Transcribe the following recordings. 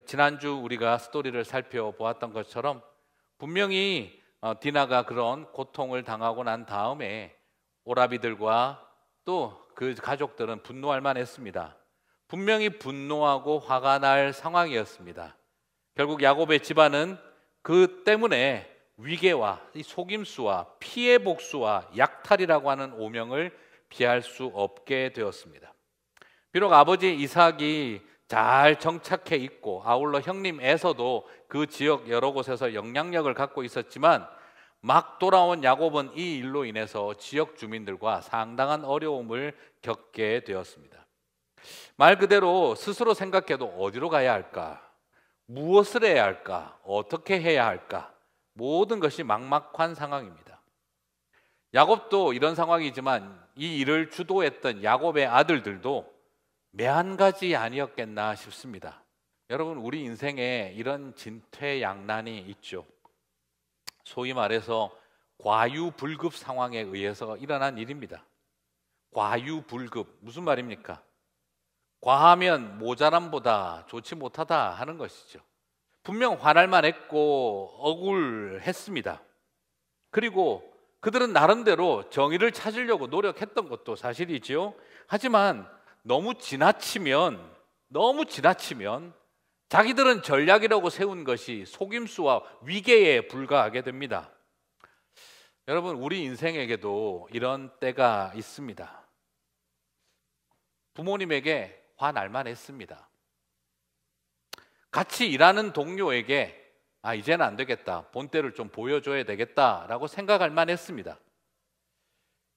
지난주 우리가 스토리를 살펴보았던 것처럼 분명히 디나가 그런 고통을 당하고 난 다음에 오라비들과 또 그 가족들은 분노할 만했습니다. 분명히 분노하고 화가 날 상황이었습니다. 결국 야곱의 집안은 그 때문에 위계와 이 속임수와 피해 복수와 약탈이라고 하는 오명을 피할 수 없게 되었습니다. 비록 아버지 이삭이 잘 정착해 있고 아울러 형님 에서도 그 지역 여러 곳에서 영향력을 갖고 있었지만 막 돌아온 야곱은 이 일로 인해서 지역 주민들과 상당한 어려움을 겪게 되었습니다. 말 그대로 스스로 생각해도 어디로 가야 할까? 무엇을 해야 할까? 어떻게 해야 할까? 모든 것이 막막한 상황입니다. 야곱도 이런 상황이지만 이 일을 주도했던 야곱의 아들들도 매한가지 아니었겠나 싶습니다. 여러분, 우리 인생에 이런 진퇴양난이 있죠. 소위 말해서 과유불급 상황에 의해서 일어난 일입니다. 과유불급, 무슨 말입니까? 과하면 모자람보다 좋지 못하다 하는 것이죠. 분명 화날 만했고 억울했습니다. 그리고 그들은 나름대로 정의를 찾으려고 노력했던 것도 사실이지요. 하지만 너무 지나치면 자기들은 전략이라고 세운 것이 속임수와 위계에 불과하게 됩니다. 여러분, 우리 인생에게도 이런 때가 있습니다. 부모님에게 화날 만했습니다. 같이 일하는 동료에게 이제는 안 되겠다, 본때를 좀 보여줘야 되겠다라고 생각할 만했습니다.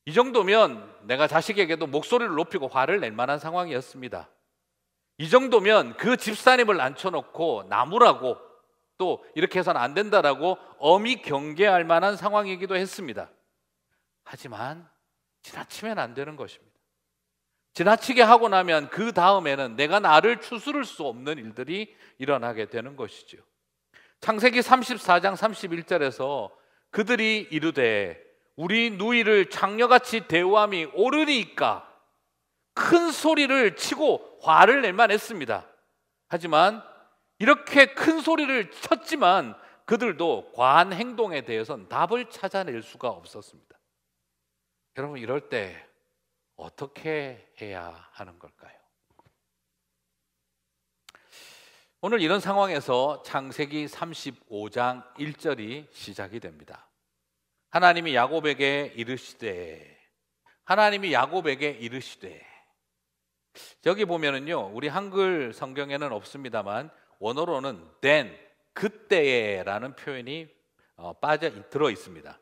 이 정도면 내가 자식에게도 목소리를 높이고 화를 낼 만한 상황이었습니다. 이 정도면 그 집사님을 앉혀놓고 나무라고 또 이렇게 해서는 안 된다라고 엄히 경계할 만한 상황이기도 했습니다. 하지만 지나치면 안 되는 것입니다. 지나치게 하고 나면 그 다음에는 내가 나를 추스를 수 없는 일들이 일어나게 되는 것이죠. 창세기 34장 31절에서 그들이 이르되 우리 누이를 창녀같이 대우함이 옳으니까 큰 소리를 치고 화를 낼 만했습니다. 하지만 이렇게 큰 소리를 쳤지만 그들도 과한 행동에 대해서는 답을 찾아낼 수가 없었습니다. 여러분, 이럴 때 어떻게 해야 하는 걸까요? 오늘 이런 상황에서 창세기 35장 1절이 시작이 됩니다. 하나님이 야곱에게 이르시되 여기 보면은요, 우리 한글 성경에는 없습니다만 원어로는 then, 그때에라는 표현이 들어 있습니다.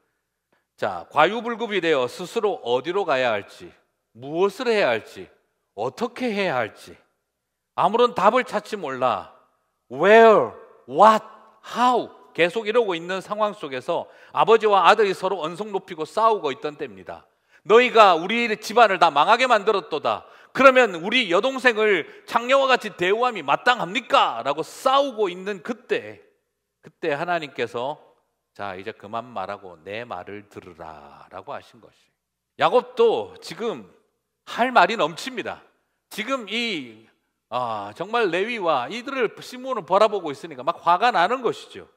자, 과유불급이 되어 스스로 어디로 가야 할지, 무엇을 해야 할지, 어떻게 해야 할지 아무런 답을 찾지 몰라 where, what, how 계속 이러고 있는 상황 속에서 아버지와 아들이 서로 언성 높이고 싸우고 있던 때입니다. 너희가 우리 집안을 다 망하게 만들었도다. 그러면 우리 여동생을 창녀와 같이 대우함이 마땅합니까? 라고 싸우고 있는 그때 하나님께서 자, 이제 그만 말하고 내 말을 들으라 라고 하신 것이. 야곱도 지금 할 말이 넘칩니다. 지금 정말 레위와 이들을 시므온을 바라보고 있으니까 막 화가 나는 것이죠.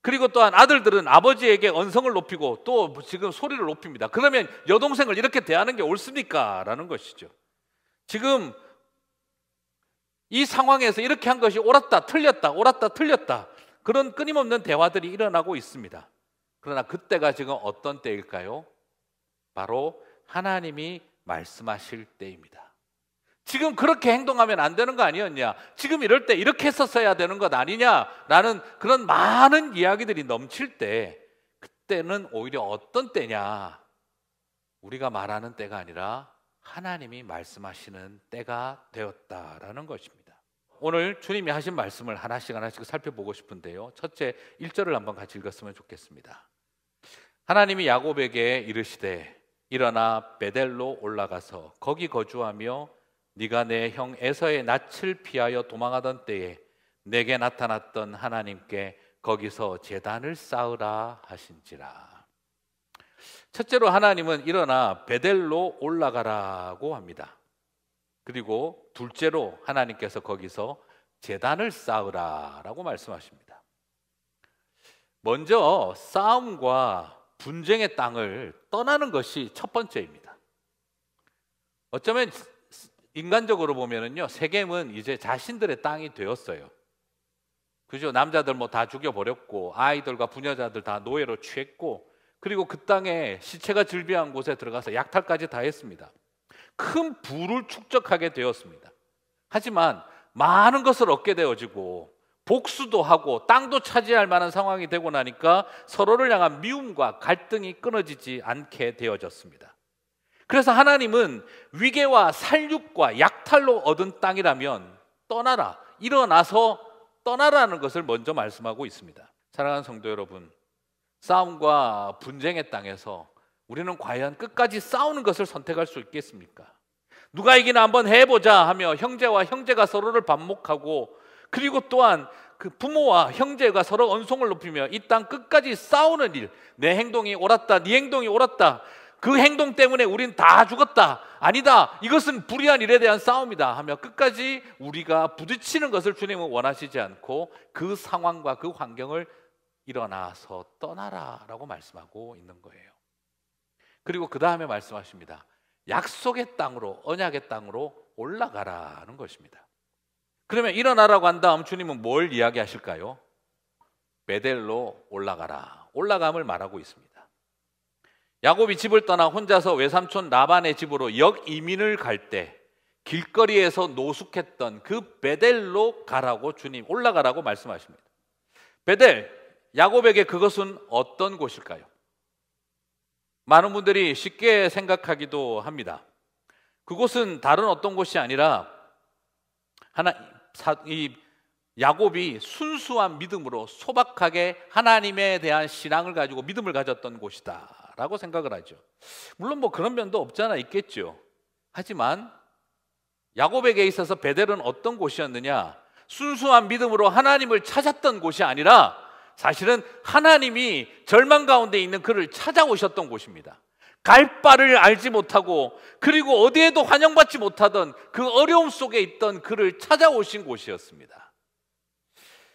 그리고 또한 아들들은 아버지에게 언성을 높이고 또 지금 소리를 높입니다. 그러면 여동생을 이렇게 대하는 게 옳습니까? 라는 것이죠. 지금 이 상황에서 이렇게 한 것이 옳았다 틀렸다 그런 끊임없는 대화들이 일어나고 있습니다. 그러나 그때가 지금 어떤 때일까요? 바로 하나님이 말씀하실 때입니다. 지금 그렇게 행동하면 안 되는 거 아니었냐? 지금 이럴 때 이렇게 했었어야 되는 것 아니냐라는 그런 많은 이야기들이 넘칠 때, 그때는 오히려 어떤 때냐? 우리가 말하는 때가 아니라 하나님이 말씀하시는 때가 되었다라는 것입니다. 오늘 주님이 하신 말씀을 하나씩 살펴보고 싶은데요, 첫째 1절을 한번 같이 읽었으면 좋겠습니다. 하나님이 야곱에게 이르시되 일어나 베델로 올라가서 거기 거주하며 네가 내 형 에서의 낯을 피하여 도망하던 때에 내게 나타났던 하나님께 거기서 제단을 쌓으라 하신지라. 첫째로 하나님은 일어나 베델로 올라가라고 합니다. 그리고 둘째로 하나님께서 거기서 제단을 쌓으라라고 말씀하십니다. 먼저 싸움과 분쟁의 땅을 떠나는 것이 첫 번째입니다. 어쩌면 인간적으로 보면은요, 세겜은 이제 자신들의 땅이 되었어요. 그죠? 남자들 뭐 다 죽여버렸고, 아이들과 부녀자들 다 노예로 취했고, 그리고 그 땅에 시체가 즐비한 곳에 들어가서 약탈까지 다 했습니다. 큰 부를 축적하게 되었습니다. 하지만 많은 것을 얻게 되어지고 복수도 하고 땅도 차지할 만한 상황이 되고 나니까 서로를 향한 미움과 갈등이 끊어지지 않게 되어졌습니다. 그래서 하나님은 위계와 살육과 약탈로 얻은 땅이라면 떠나라, 일어나서 떠나라는 것을 먼저 말씀하고 있습니다. 사랑하는 성도 여러분, 싸움과 분쟁의 땅에서 우리는 과연 끝까지 싸우는 것을 선택할 수 있겠습니까? 누가 이기나 한번 해보자 하며 형제와 형제가 서로를 반목하고, 그리고 또한 그 부모와 형제가 서로 언성을 높이며 이 땅 끝까지 싸우는 일, 내 행동이 옳았다, 네 행동이 옳았다, 그 행동 때문에 우린 다 죽었다, 아니다, 이것은 불의한 일에 대한 싸움이다 하며 끝까지 우리가 부딪히는 것을 주님은 원하시지 않고 그 상황과 그 환경을 일어나서 떠나라라고 말씀하고 있는 거예요. 그리고 그 다음에 말씀하십니다. 약속의 땅으로, 언약의 땅으로 올라가라는 것입니다. 그러면 일어나라고 한 다음 주님은 뭘 이야기하실까요? 베델로 올라가라, 올라감을 말하고 있습니다. 야곱이 집을 떠나 혼자서 외삼촌 라반의 집으로 역이민을 갈 때 길거리에서 노숙했던 그 베델로 가라고 주님, 올라가라고 말씀하십니다. 베델, 야곱에게 그것은 어떤 곳일까요? 많은 분들이 쉽게 생각하기도 합니다. 그곳은 다른 어떤 곳이 아니라 야곱이 순수한 믿음으로 소박하게 하나님에 대한 신앙을 가지고 믿음을 가졌던 곳이다 라고 생각을 하죠. 물론 뭐 그런 면도 없지 않아 있겠죠. 하지만 야곱에게 있어서 베델은 어떤 곳이었느냐? 순수한 믿음으로 하나님을 찾았던 곳이 아니라 사실은 하나님이 절망 가운데 있는 그를 찾아오셨던 곳입니다. 갈 바를 알지 못하고, 그리고 어디에도 환영받지 못하던 그 어려움 속에 있던 그를 찾아오신 곳이었습니다.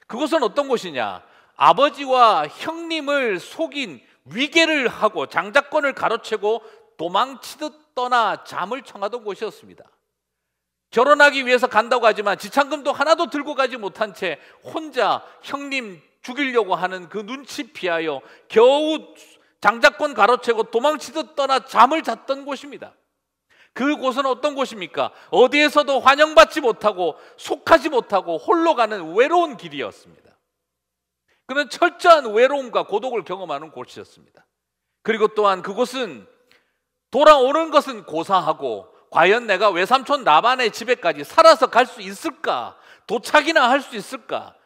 그곳은 어떤 곳이냐? 아버지와 형님을 속인 위계를 하고 장자권을 가로채고 도망치듯 떠나 잠을 청하던 곳이었습니다. 결혼하기 위해서 간다고 하지만 지참금도 하나도 들고 가지 못한 채 혼자 형님 죽이려고 하는 그 눈치 피하여 겨우 장자권 가로채고 도망치듯 떠나 잠을 잤던 곳입니다. 그곳은 어떤 곳입니까? 어디에서도 환영받지 못하고 속하지 못하고 홀로 가는 외로운 길이었습니다. 그는 철저한 외로움과 고독을 경험하는 곳이었습니다. 그리고 또한 그곳은 돌아오는 것은 고사하고, 과연 내가 외삼촌 라반의 집에까지 살아서 갈 수 있을까? 도착이나 할 수 있을까?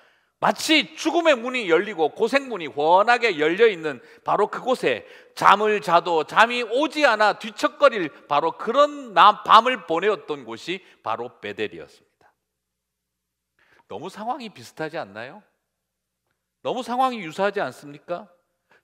마치 죽음의 문이 열리고 고생문이 훤하게 열려있는 바로 그곳에 잠을 자도 잠이 오지 않아 뒤척거릴 바로 그런 밤을 보내었던 곳이 바로 베델이었습니다. 너무 상황이 비슷하지 않나요? 너무 상황이 유사하지 않습니까?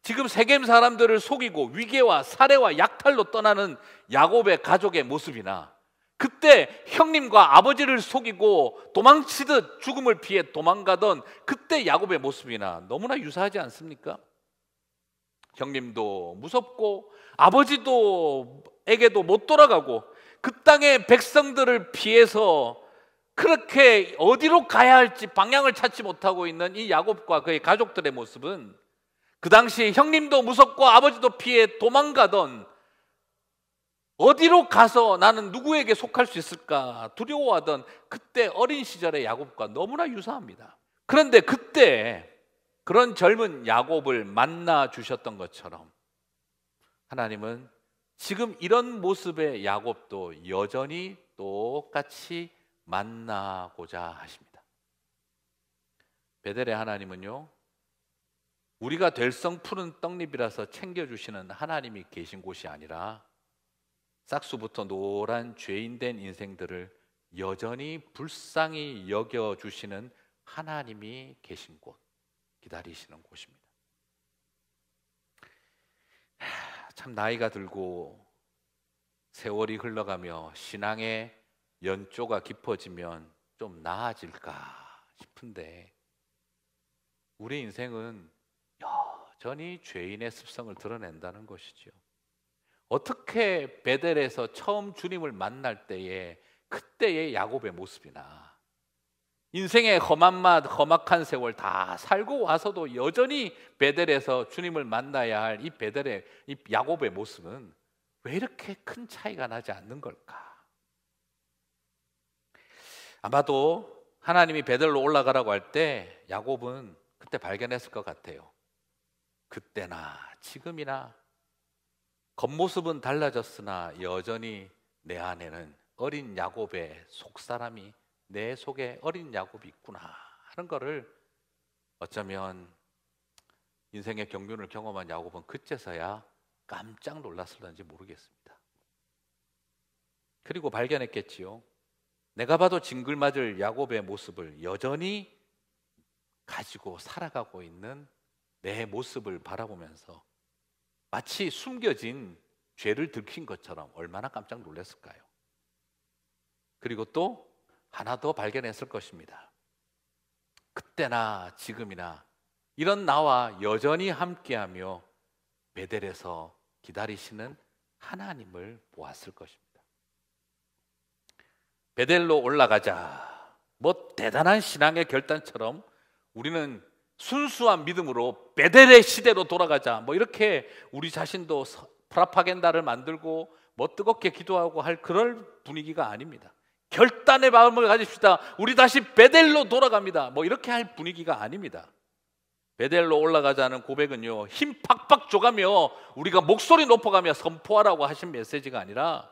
지금 세겜 사람들을 속이고 위계와 살해와 약탈로 떠나는 야곱의 가족의 모습이나, 그때 형님과 아버지를 속이고 도망치듯 죽음을 피해 도망가던 그때 야곱의 모습이나 너무나 유사하지 않습니까? 형님도 무섭고 아버지에게도 못 돌아가고 그 땅의 백성들을 피해서 그렇게 어디로 가야 할지 방향을 찾지 못하고 있는 이 야곱과 그의 가족들의 모습은 그 당시 형님도 무섭고 아버지도 피해 도망가던, 어디로 가서 나는 누구에게 속할 수 있을까 두려워하던 그때 어린 시절의 야곱과 너무나 유사합니다. 그런데 그때 그런 젊은 야곱을 만나 주셨던 것처럼 하나님은 지금 이런 모습의 야곱도 여전히 똑같이 만나고자 하십니다. 베델의 하나님은요, 우리가 될성 푸른 떡잎이라서 챙겨주시는 하나님이 계신 곳이 아니라 싹수부터 노란 죄인된 인생들을 여전히 불쌍히 여겨주시는 하나님이 계신 곳, 기다리시는 곳입니다. 참 나이가 들고 세월이 흘러가며 신앙의 연조가 깊어지면 좀 나아질까 싶은데 우리 인생은 여전히 죄인의 습성을 드러낸다는 것이죠. 어떻게 베델에서 처음 주님을 만날 때에 그때의 야곱의 모습이나 인생의 험한 맛, 험악한 세월 다 살고 와서도 여전히 베델에서 주님을 만나야 할 이 베델의 이 야곱의 모습은 왜 이렇게 큰 차이가 나지 않는 걸까? 아마도 하나님이 베델로 올라가라고 할 때 야곱은 그때 발견했을 것 같아요. 그때나 지금이나 겉모습은 달라졌으나 여전히 내 안에는 어린 야곱의 속사람이 내 속에 어린 야곱이 있구나 하는 것을 어쩌면 인생의 경륜을 경험한 야곱은 그제서야 깜짝 놀랐을런지 모르겠습니다. 그리고 발견했겠지요. 내가 봐도 징글맞을 야곱의 모습을 여전히 가지고 살아가고 있는 내 모습을 바라보면서 마치 숨겨진 죄를 들킨 것처럼 얼마나 깜짝 놀랐을까요? 그리고 또 하나 더 발견했을 것입니다. 그때나 지금이나 이런 나와 여전히 함께하며 베델에서 기다리시는 하나님을 보았을 것입니다. 베델로 올라가자. 뭐 대단한 신앙의 결단처럼 우리는 순수한 믿음으로 베델의 시대로 돌아가자. 뭐 이렇게 우리 자신도 프라파겐다를 만들고 뭐 뜨겁게 기도하고 할 그럴 분위기가 아닙니다. 결단의 마음을 가집시다. 우리 다시 베델로 돌아갑니다. 뭐 이렇게 할 분위기가 아닙니다. 베델로 올라가자는 고백은요, 힘 팍팍 줘가며 우리가 목소리 높여가며 선포하라고 하신 메시지가 아니라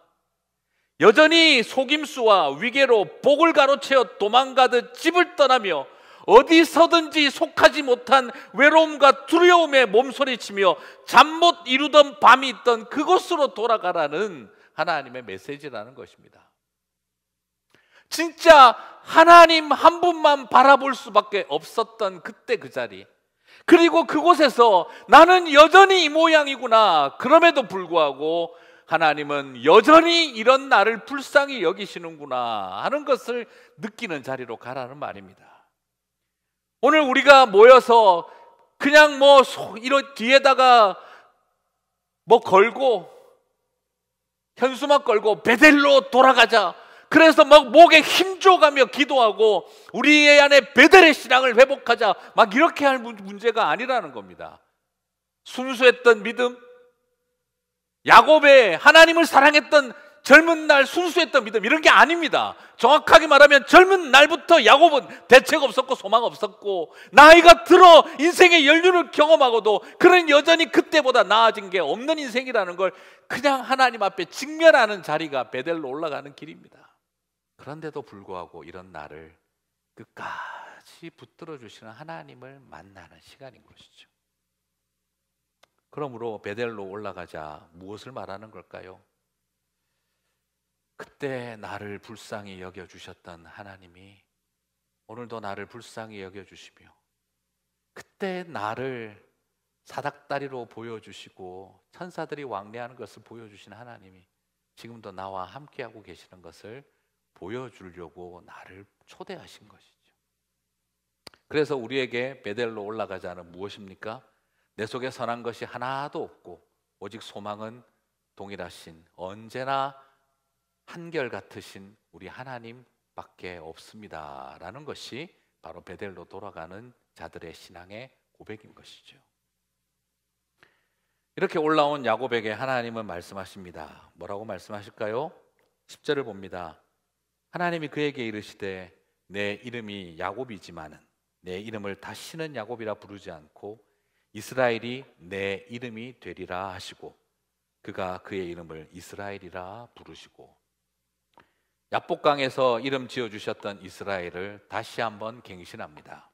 여전히 속임수와 위계로 복을 가로채어 도망가듯 집을 떠나며 어디서든지 속하지 못한 외로움과 두려움에 몸소리치며 잠 못 이루던 밤이 있던 그곳으로 돌아가라는 하나님의 메시지라는 것입니다. 진짜 하나님 한 분만 바라볼 수밖에 없었던 그때 그 자리, 그리고 그곳에서 나는 여전히 이 모양이구나, 그럼에도 불구하고 하나님은 여전히 이런 나를 불쌍히 여기시는구나 하는 것을 느끼는 자리로 가라는 말입니다. 오늘 우리가 모여서 그냥 이런 뒤에다가 걸고 현수막 걸고 베델로 돌아가자, 그래서 목에 힘줘가며 기도하고 우리의 안에 베델의 신앙을 회복하자, 이렇게 할 문제가 아니라는 겁니다. 순수했던 믿음, 야곱의 하나님을 사랑했던 젊은 날 순수했던 믿음, 이런 게 아닙니다. 정확하게 말하면 젊은 날부터 야곱은 대책 없었고 소망 없었고 나이가 들어 인생의 연륜을 경험하고도 그는 여전히 그때보다 나아진 게 없는 인생이라는 걸 그냥 하나님 앞에 직면하는 자리가 베델로 올라가는 길입니다. 그런데도 불구하고 이런 나를 끝까지 붙들어 주시는 하나님을 만나는 시간인 것이죠. 그러므로 베델로 올라가자, 무엇을 말하는 걸까요? 그때 나를 불쌍히 여겨주셨던 하나님이 오늘도 나를 불쌍히 여겨주시며 그때 나를 사닥다리로 보여주시고 천사들이 왕래하는 것을 보여주신 하나님이 지금도 나와 함께하고 계시는 것을 보여주려고 나를 초대하신 것이죠. 그래서 우리에게 베델로 올라가자는 무엇입니까? 내 속에 선한 것이 하나도 없고 오직 소망은 동일하신, 언제나 한결같으신 우리 하나님밖에 없습니다 라는 것이 바로 베델로 돌아가는 자들의 신앙의 고백인 것이죠. 이렇게 올라온 야곱에게 하나님은 말씀하십니다. 뭐라고 말씀하실까요? 10절을 봅니다. 하나님이 그에게 이르시되 내 이름이 야곱이지만은 내 이름을 다시는 야곱이라 부르지 않고 이스라엘이 내 이름이 되리라 하시고 그가 그의 이름을 이스라엘이라 부르시고, 야복강에서 이름 지어주셨던 이스라엘을 다시 한번 갱신합니다.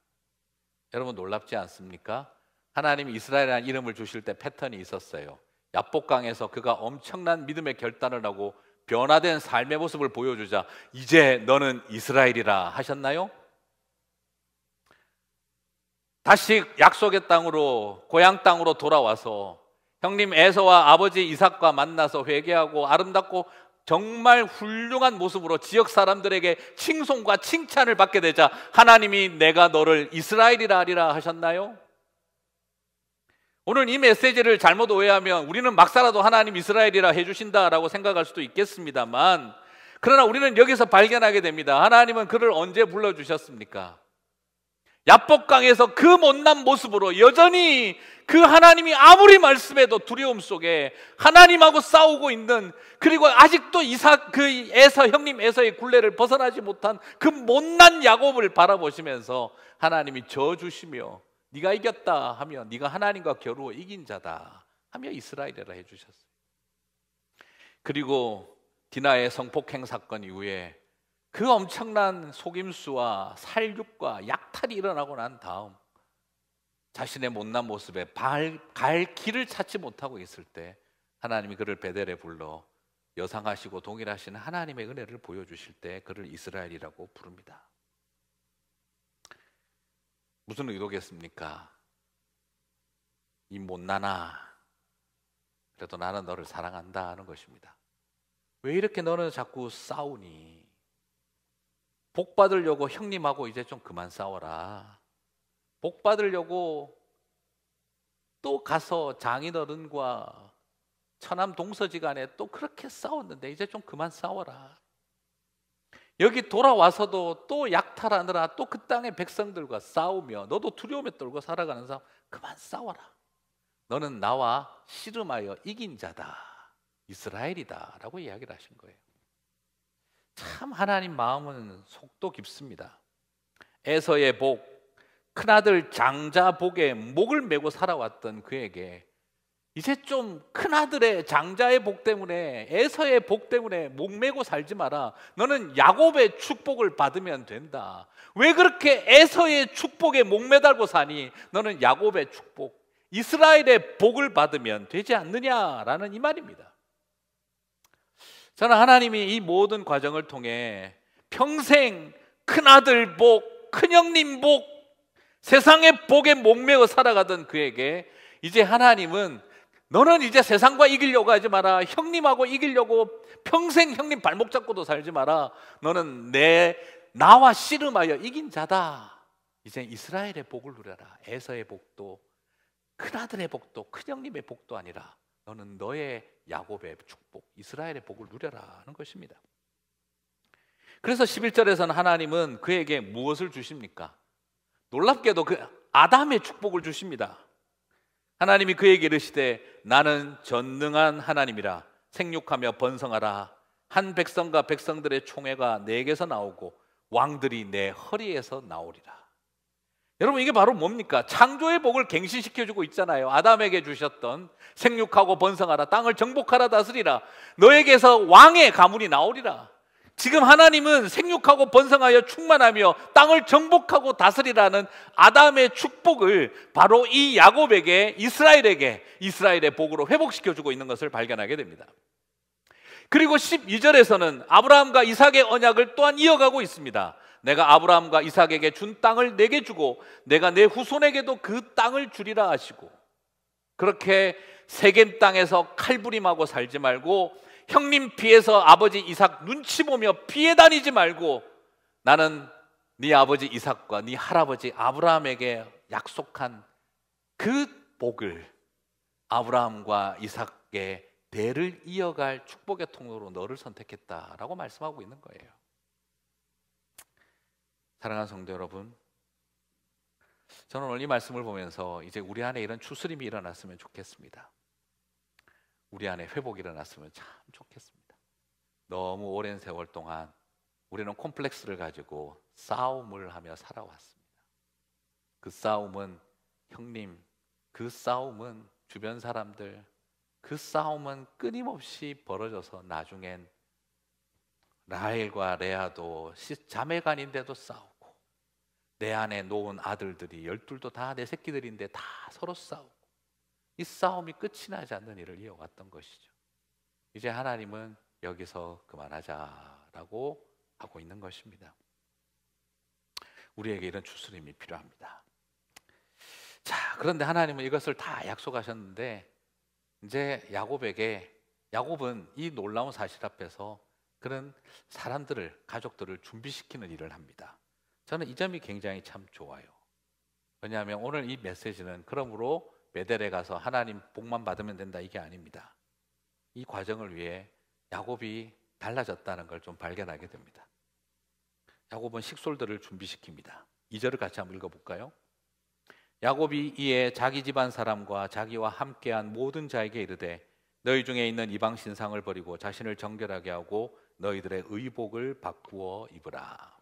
여러분 놀랍지 않습니까? 하나님이 이스라엘이라는 이름을 주실 때 패턴이 있었어요. 야복강에서 그가 엄청난 믿음의 결단을 하고 변화된 삶의 모습을 보여주자 이제 너는 이스라엘이라 하셨나요? 다시 약속의 땅으로, 고향 땅으로 돌아와서 형님 에서와 아버지 이삭과 만나서 회개하고 아름답고 정말 훌륭한 모습으로 지역 사람들에게 칭송과 칭찬을 받게 되자 하나님이 내가 너를 이스라엘이라 하리라 하셨나요? 오늘 이 메시지를 잘못 오해하면 우리는 막 살아도 하나님 이스라엘이라 해주신다라고 생각할 수도 있겠습니다만, 그러나 우리는 여기서 발견하게 됩니다. 하나님은 그를 언제 불러주셨습니까? 야복강에서 그 못난 모습으로 여전히 그 하나님이 아무리 말씀해도 두려움 속에 하나님하고 싸우고 있는, 그리고 아직도 형님 에서의 굴레를 벗어나지 못한 그 못난 야곱을 바라보시면서 하나님이 져주시며 네가 이겼다 하며 네가 하나님과 겨루어 이긴 자다 하며 이스라엘이라 해주셨어요. 그리고 디나의 성폭행 사건 이후에 그 엄청난 속임수와 살육과 약탈이 일어나고 난 다음 자신의 못난 모습에 갈 길을 찾지 못하고 있을 때 하나님이 그를 베델에 불러 여상하시고 동일하신 하나님의 은혜를 보여주실 때 그를 이스라엘이라고 부릅니다. 무슨 의도겠습니까? 이 못나나, 그래도 나는 너를 사랑한다 하는 것입니다. 왜 이렇게 너는 자꾸 싸우니? 복 받으려고 형님하고 이제 좀 그만 싸워라. 복 받으려고 또 가서 장인어른과 처남 동서지간에 또 그렇게 싸웠는데 이제 좀 그만 싸워라. 여기 돌아와서도 또 약탈하느라 또 그 땅의 백성들과 싸우며 너도 두려움에 떨고 살아가는 사람, 그만 싸워라. 너는 나와 씨름하여 이긴 자다, 이스라엘이다 라고 이야기를 하신 거예요. 참 하나님 마음은 속도 깊습니다. 에서의 복, 큰아들 장자 복에 목을 메고 살아왔던 그에게 이제 좀 큰아들의 장자의 복 때문에, 에서의 복 때문에 목 메고 살지 마라. 너는 야곱의 축복을 받으면 된다. 왜 그렇게 에서의 축복에 목 매달고 사니? 너는 야곱의 축복, 이스라엘의 복을 받으면 되지 않느냐라는 이 말입니다. 저는 하나님이 이 모든 과정을 통해 평생 큰아들 복, 큰형님 복, 세상의 복에 목매어 살아가던 그에게 이제 하나님은 너는 이제 세상과 이기려고 하지 마라. 형님하고 이기려고 평생 형님 발목 잡고도 살지 마라. 너는 나와 씨름하여 이긴 자다. 이제 이스라엘의 복을 누려라. 에서의 복도, 큰아들의 복도, 큰형님의 복도 아니라 너는 너의 야곱의 축복, 이스라엘의 복을 누려라 하는 것입니다. 그래서 11절에서는 하나님은 그에게 무엇을 주십니까? 놀랍게도 그 아담의 축복을 주십니다. 하나님이 그에게 이르시되 나는 전능한 하나님이라. 생육하며 번성하라. 한 백성과 백성들의 총회가 내게서 나오고 왕들이 내 허리에서 나오리라. 여러분, 이게 바로 뭡니까? 창조의 복을 갱신시켜주고 있잖아요. 아담에게 주셨던 생육하고 번성하라, 땅을 정복하라, 다스리라, 너에게서 왕의 가문이 나오리라. 지금 하나님은 생육하고 번성하여 충만하며 땅을 정복하고 다스리라는 아담의 축복을 바로 이 야곱에게, 이스라엘에게 이스라엘의 복으로 회복시켜주고 있는 것을 발견하게 됩니다. 그리고 12절에서는 아브라함과 이삭의 언약을 또한 이어가고 있습니다. 내가 아브라함과 이삭에게 준 땅을 내게 주고 내가 내 후손에게도 그 땅을 주리라 하시고, 그렇게 세겜 땅에서 칼부림하고 살지 말고 형님 피해서 아버지 이삭 눈치 보며 피해 다니지 말고 나는 네 아버지 이삭과 네 할아버지 아브라함에게 약속한 그 복을, 아브라함과 이삭의 대를 이어갈 축복의 통로로 너를 선택했다라고 말씀하고 있는 거예요. 사랑하는 성도 여러분, 저는 오늘 이 말씀을 보면서 이제 우리 안에 이런 추스림이 일어났으면 좋겠습니다. 우리 안에 회복이 일어났으면 참 좋겠습니다. 너무 오랜 세월 동안 우리는 콤플렉스를 가지고 싸움을 하며 살아왔습니다. 그 싸움은 형님, 그 싸움은 주변 사람들, 그 싸움은 끊임없이 벌어져서 나중엔 라헬과 레아도 자매간인데도 싸우고, 내 안에 놓은 아들들이 12도 다 내 새끼들인데 다 서로 싸우고, 이 싸움이 끝이 나지 않는 일을 이어왔던 것이죠. 이제 하나님은 여기서 그만하자라고 하고 있는 것입니다. 우리에게 이런 추스림이 필요합니다. 자, 그런데 하나님은 이것을 다 약속하셨는데 이제 야곱은 이 놀라운 사실 앞에서 그런 사람들을, 가족들을 준비시키는 일을 합니다. 저는 이 점이 굉장히 참 좋아요. 왜냐하면 오늘 이 메시지는 그러므로 베델에 가서 하나님 복만 받으면 된다, 이게 아닙니다. 이 과정을 위해 야곱이 달라졌다는 걸 좀 발견하게 됩니다. 야곱은 식솔들을 준비시킵니다. 2절을 같이 한번 읽어볼까요? 야곱이 이에 자기 집안 사람과 자기와 함께한 모든 자에게 이르되 너희 중에 있는 이방 신상을 버리고 자신을 정결하게 하고 너희들의 의복을 바꾸어 입으라.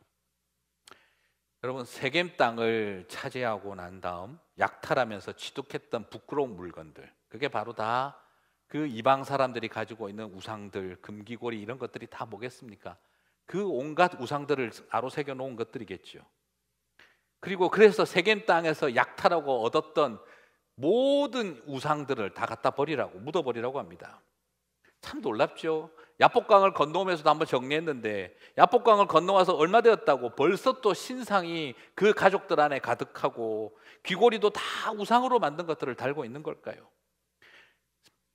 여러분, 세겜 땅을 차지하고 난 다음 약탈하면서 취득했던 부끄러운 물건들, 그게 바로 다 그 이방 사람들이 가지고 있는 우상들, 금기고리 이런 것들이 다 뭐겠습니까? 그 온갖 우상들을 아로새겨 놓은 것들이겠죠. 그리고 그래서 세겜 땅에서 약탈하고 얻었던 모든 우상들을 다 갖다 버리라고, 묻어버리라고 합니다. 참 놀랍죠. 야복강을 건너오면서도 한번 정리했는데 야복강을 건너와서 얼마 되었다고 벌써 또 신상이 그 가족들 안에 가득하고 귀고리도 다 우상으로 만든 것들을 달고 있는 걸까요?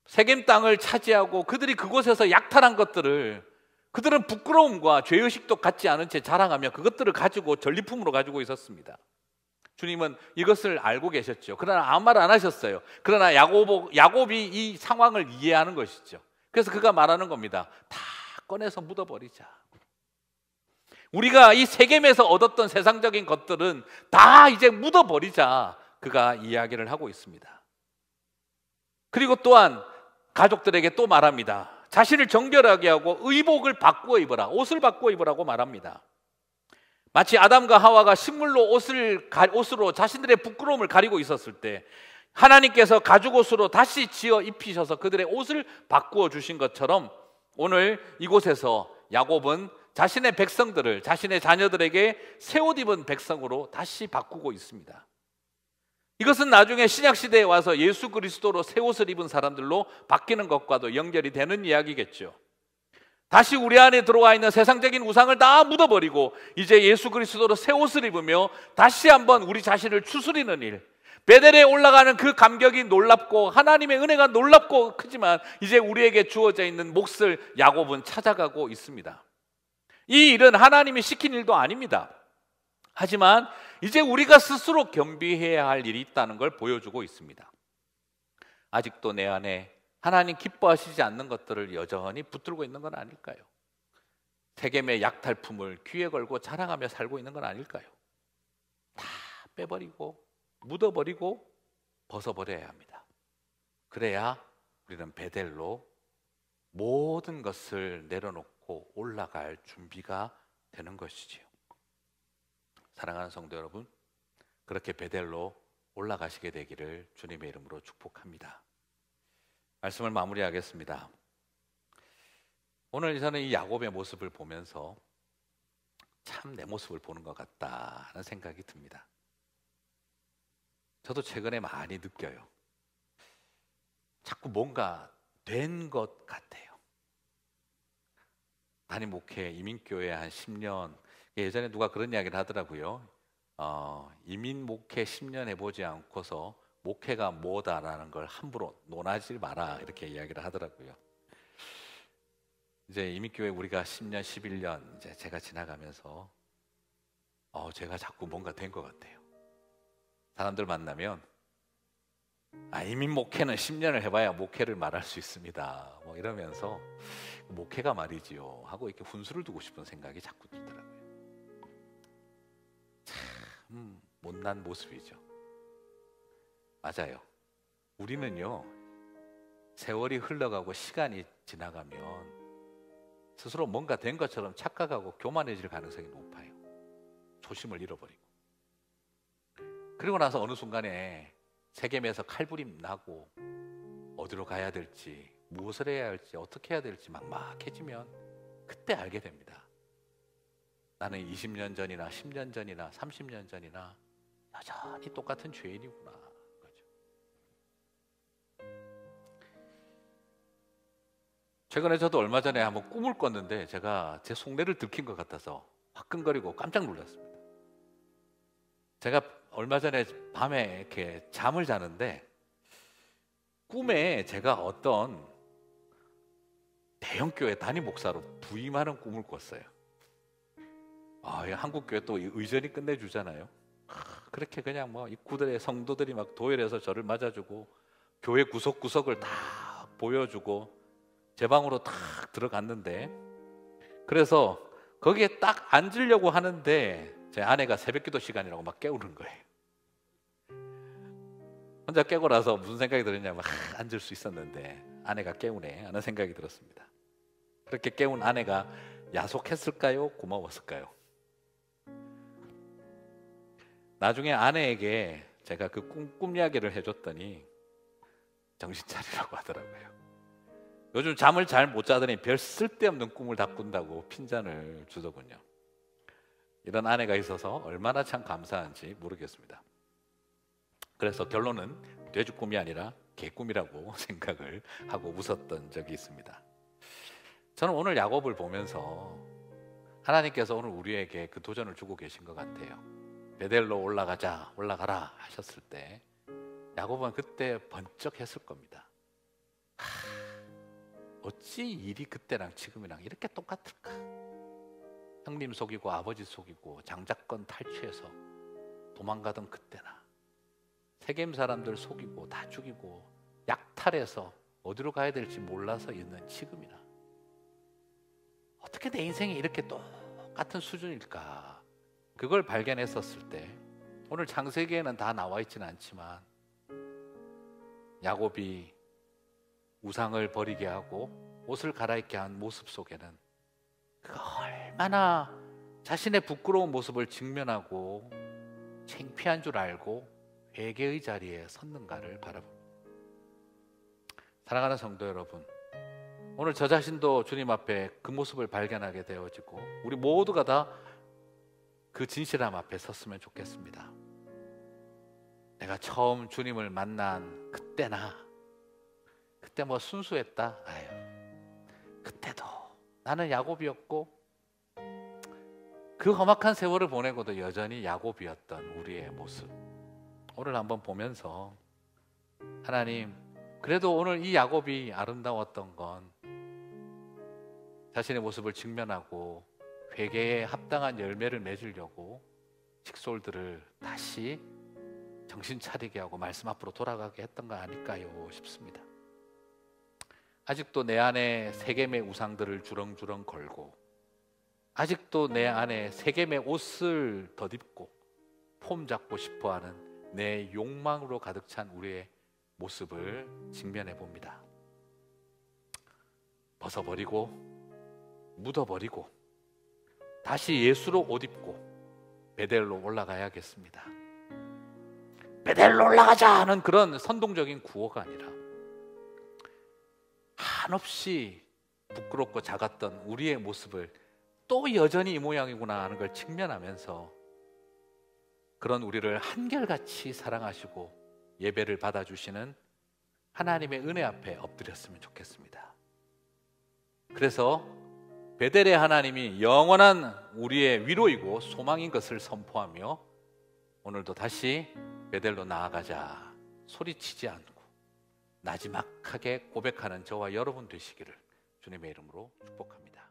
세겜 땅을 차지하고 그들이 그곳에서 약탈한 것들을 그들은 부끄러움과 죄의식도 갖지 않은 채 자랑하며 그것들을 가지고 전리품으로 가지고 있었습니다. 주님은 이것을 알고 계셨죠. 그러나 아무 말 안 하셨어요. 그러나 야곱이 이 상황을 이해하는 것이죠. 그래서 그가 말하는 겁니다. 다 꺼내서 묻어버리자. 우리가 이 세겜에서 얻었던 세상적인 것들은 다 이제 묻어버리자. 그가 이야기를 하고 있습니다. 그리고 또한 가족들에게 또 말합니다. 자신을 정결하게 하고 의복을 바꾸어 입어라. 옷을 바꾸어 입으라고 말합니다. 마치 아담과 하와가 식물로 옷으로 자신들의 부끄러움을 가리고 있었을 때 하나님께서 가죽옷으로 다시 지어 입히셔서 그들의 옷을 바꾸어 주신 것처럼 오늘 이곳에서 야곱은 자신의 백성들을, 자신의 자녀들에게 새 옷 입은 백성으로 다시 바꾸고 있습니다. 이것은 나중에 신약시대에 와서 예수 그리스도로 새 옷을 입은 사람들로 바뀌는 것과도 연결이 되는 이야기겠죠. 다시 우리 안에 들어와 있는 세상적인 우상을 다 묻어버리고 이제 예수 그리스도로 새 옷을 입으며 다시 한번 우리 자신을 추스리는 일, 베델에 올라가는 그 감격이 놀랍고 하나님의 은혜가 놀랍고 크지만 이제 우리에게 주어져 있는 몫을 야곱은 찾아가고 있습니다. 이 일은 하나님이 시킨 일도 아닙니다. 하지만 이제 우리가 스스로 겸비해야 할 일이 있다는 걸 보여주고 있습니다. 아직도 내 안에 하나님 기뻐하시지 않는 것들을 여전히 붙들고 있는 건 아닐까요? 세겜의 약탈품을 귀에 걸고 자랑하며 살고 있는 건 아닐까요? 다 빼버리고 묻어버리고 벗어버려야 합니다. 그래야 우리는 베델로 모든 것을 내려놓고 올라갈 준비가 되는 것이지요. 사랑하는 성도 여러분, 그렇게 베델로 올라가시게 되기를 주님의 이름으로 축복합니다. 말씀을 마무리하겠습니다. 오늘 저는 이 야곱의 모습을 보면서 참 내 모습을 보는 것 같다는 생각이 듭니다. 저도 최근에 많이 느껴요. 자꾸 뭔가 된 것 같아요. 담임 목회, 이민교회 한 10년, 예전에 누가 그런 이야기를 하더라고요. 이민 목회 10년 해보지 않고서 목회가 뭐다라는 걸 함부로 논하지 마라, 이렇게 이야기를 하더라고요. 이제 이민교회 우리가 10년, 11년 이제 제가 지나가면서 제가 자꾸 뭔가 된 것 같아요. 사람들 만나면 이민 목회는 10년을 해봐야 목회를 말할 수 있습니다, 뭐 이러면서 목회가 말이지요 하고 이렇게 훈수를 두고 싶은 생각이 자꾸 들더라고요. 참 못난 모습이죠. 맞아요. 우리는요, 세월이 흘러가고 시간이 지나가면 스스로 뭔가 된 것처럼 착각하고 교만해질 가능성이 높아요. 초심을 잃어버리고. 그리고 나서 어느 순간에 세겜에서 칼부림 나고 어디로 가야 될지, 무엇을 해야 할지, 어떻게 해야 될지 막막해지면 그때 알게 됩니다. 나는 20년 전이나 10년 전이나 30년 전이나 여전히 똑같은 죄인이구나. 그렇죠? 최근에 저도 얼마 전에 한번 꿈을 꿨는데 제가 제 속내를 들킨 것 같아서 화끈거리고 깜짝 놀랐습니다. 제가 얼마 전에 밤에 이렇게 잠을 자는데 꿈에 제가 어떤 대형교회 담임 목사로 부임하는 꿈을 꿨어요. 한국교회 또 의전이 끝내주잖아요. 그렇게 그냥 뭐 입구들의 성도들이 막 도열해서 저를 맞아주고 교회 구석구석을 다 보여주고 제 방으로 딱 들어갔는데, 그래서 거기에 딱 앉으려고 하는데 제 아내가 새벽기도 시간이라고 막 깨우는 거예요. 혼자 깨고 나서 무슨 생각이 들었냐면 앉을 수 있었는데 아내가 깨우네 하는 생각이 들었습니다. 그렇게 깨운 아내가 야속했을까요? 고마웠을까요? 나중에 아내에게 제가 그 꿈 이야기를 해줬더니 정신 차리라고 하더라고요. 요즘 잠을 잘 못 자더니 별 쓸데없는 꿈을 다 꾼다고 핀잔을 주더군요. 이런 아내가 있어서 얼마나 참 감사한지 모르겠습니다. 그래서 결론은 돼지 꿈이 아니라 개 꿈이라고 생각을 하고 웃었던 적이 있습니다. 저는 오늘 야곱을 보면서 하나님께서 오늘 우리에게 그 도전을 주고 계신 것 같아요. 베델로 올라가라 하셨을 때 야곱은 그때 번쩍 했을 겁니다. 어찌 일이 그때랑 지금이랑 이렇게 똑같을까? 형님 속이고 아버지 속이고 장자권 탈취해서 도망가던 그때나 세겜 사람들 속이고 다 죽이고 약탈해서 어디로 가야 될지 몰라서 있는 지금이나 어떻게 내 인생이 이렇게 똑같은 수준일까? 그걸 발견했었을 때 오늘 창세기에는 다 나와 있지는 않지만 야곱이 우상을 버리게 하고 옷을 갈아입게 한 모습 속에는 그가 얼마나 자신의 부끄러운 모습을 직면하고 창피한 줄 알고 회개의 자리에 섰는가를 바라봅니다. 사랑하는 성도 여러분, 오늘 저 자신도 주님 앞에 그 모습을 발견하게 되어지고 우리 모두가 다 그 진실함 앞에 섰으면 좋겠습니다. 내가 처음 주님을 만난 그때나 그때 뭐 순수했다. 그때도 나는 야곱이었고 그 험악한 세월을 보내고도 여전히 야곱이었던 우리의 모습, 오늘 한번 보면서 하나님, 그래도 오늘 이 야곱이 아름다웠던 건 자신의 모습을 직면하고 회개에 합당한 열매를 맺으려고 직솔들을 다시 정신 차리게 하고 말씀 앞으로 돌아가게 했던 거 아닐까요 싶습니다. 아직도 내 안에 세겜의 우상들을 주렁주렁 걸고 아직도 내 안에 세겜의 옷을 덧입고 폼 잡고 싶어하는 내 욕망으로 가득 찬 우리의 모습을 직면해 봅니다. 벗어버리고 묻어버리고 다시 예수로 옷 입고 베델로 올라가야겠습니다. 베델로 올라가자 하는 그런 선동적인 구호가 아니라 한없이 부끄럽고 작았던 우리의 모습을 또 여전히 이 모양이구나 하는 걸 직면하면서 그런 우리를 한결같이 사랑하시고 예배를 받아주시는 하나님의 은혜 앞에 엎드렸으면 좋겠습니다. 그래서 베델의 하나님이 영원한 우리의 위로이고 소망인 것을 선포하며 오늘도 다시 베델로 나아가자 소리치지 않고 나지막하게 고백하는 저와 여러분 되시기를 주님의 이름으로 축복합니다.